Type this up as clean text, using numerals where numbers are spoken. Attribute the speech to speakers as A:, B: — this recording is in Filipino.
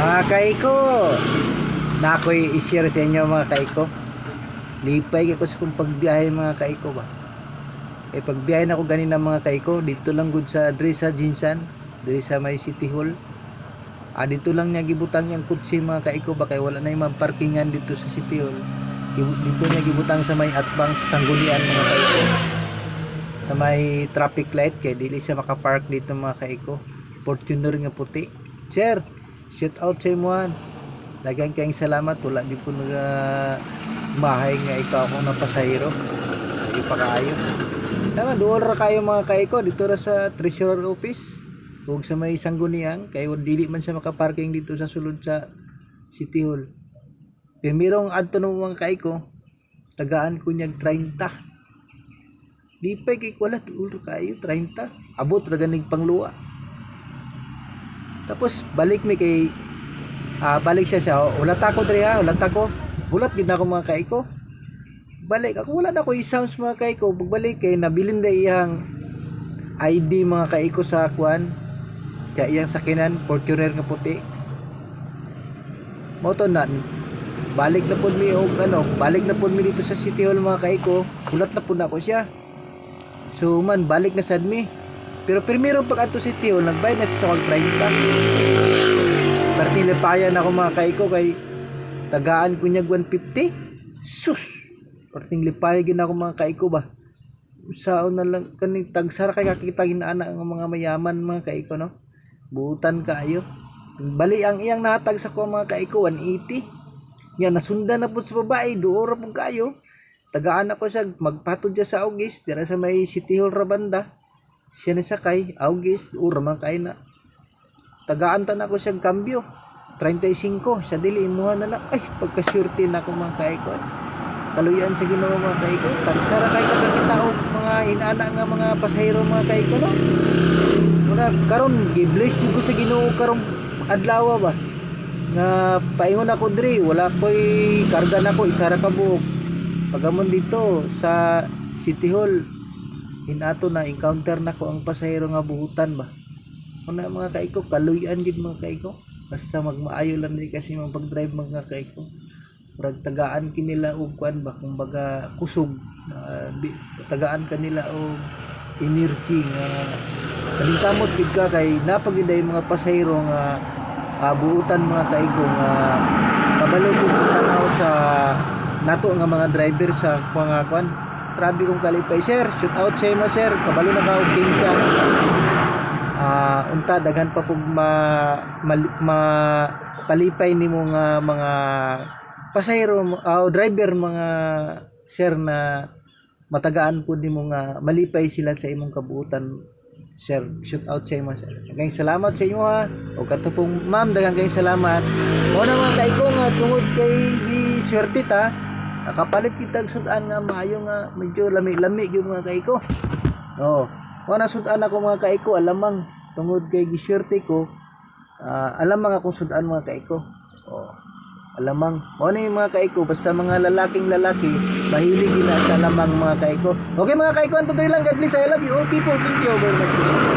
A: Mga kaiko, na ako'y i-share sa inyo mga kaiko. Lipay ko sa kung pagbiyahe mga kaiko ba. Pagbiyahe na ko ganina mga kaiko, dito lang gud sa Drisa Jinsan, diri sa may City Hall. Dito lang niya gibutang yung kutsi mga kaiko ba, kay wala na yung parkingan dito sa City Hall. Dito niya gibutang sa may Atbang Sanggunian mga kaiko. Sa may traffic light, kay dili siya makapark dito mga kaiko. Fortuner nga puti. Sir, shout out sa imuhan. Daghang kayong salamat, wala di po mahay nga ikaw akong napasahero. Ipakaayo. Tama, duol ra kayo mga kaiko dito ra sa Treasurer Office. Huwag sa may Sangguniang, kayo dili man siya makaparking dito sa sulod sa City Hall. Pirmirong adto no mga kaiko, tagaan ko niyag 30. Lipay kay wala duol ra kayo 30. Abot ra ganing pangluwa. Tapos balik mi kay balik siya ulat ako diri ulat ako. Ulat gid ako mga kaiko. Balik ako wala na ko i-sounds mga kaiko. Pagbalik kay nabilin da iyang ID mga kaiko sa kwan. Kaya iyang sakinan Fortuner nga puti. Mo to na balik na pud mi og balik na pud mi dito sa City Hall mga kaiko. Ulat na pud ako siya. So man balik na sad mi. Pero primero pag ato City Hall nagbayad na siya sa 30. Parting ako mga kaiko kay tagaan ko niya 150. Sus! Parting lipayan gina ako mga kaiko ba. Saon na lang kaning tagsara kay kakita ginaana ang mga mayaman mga kaiko no. Buutan kaayo. Bali ang iyang nahatag sa ko mga kaiko 180. Nya nasundan na pud sa babae duora pud kayo. Tagaan ako siya magpatod siya sa August dira sa may City Hall ra banda. Siya ni sakay August duora man kay na. Tagaan ta na ko siyang kambyo 35 siya dili imuha na ay pagkasurti na ko mga kaiko kaluyan sa Ginoo mga kaiko tagsara kay kakita og mga inaana nga mga pasahero mga kaiko no muna karon gi-bless ko sa Ginoo karon adlaw ba nga paingon ako diri wala koy karga na ko isara ka buok pagamon dito sa City Hall inato na encounter na ko ang pasahero nga buhutan ba. Una mga kaiko, kaluyan gid mga kaiko. Basta magmaayo lang din kasi mga pag-drive mga kaiko. Murag tagaan kinila og kuan ba kumbaga kusog. Tagaan kanila og energy nga kalimtamot gid ka kay napagiday mga pasahero nga buutan mga kaiko nga kabalo ko tanaw sa nato nga mga driver sa mga kuan. Grabe kong kalipay sir. Shout out sa imo sir. Kabalo na ka og kinsa. Unta daghan pa po palipay nimo nga mga pasahero driver mga sir na matagaan po nimo nga malipay sila sa imong kabuutan sir. Shout out sa imo sir. Daghang salamat sa imo ha. O katupong ma'am daghang kay salamat. Mo na mga kaiko nga tungod kay di swerte ta nakapalit kita og sudan nga maayo nga medyo lami-lami gyud mga kaiko. Mo na sudan ako mga kaiko alamang tungod kay gisyerte ko alamang akong sudan mga kaiko. Alamang mo ni mga kaiko basta mga lalaking lalaki mahilig gina sa alamang mga kaiko. Okay mga kaiko anto lang God bless I love you all people thank you very much.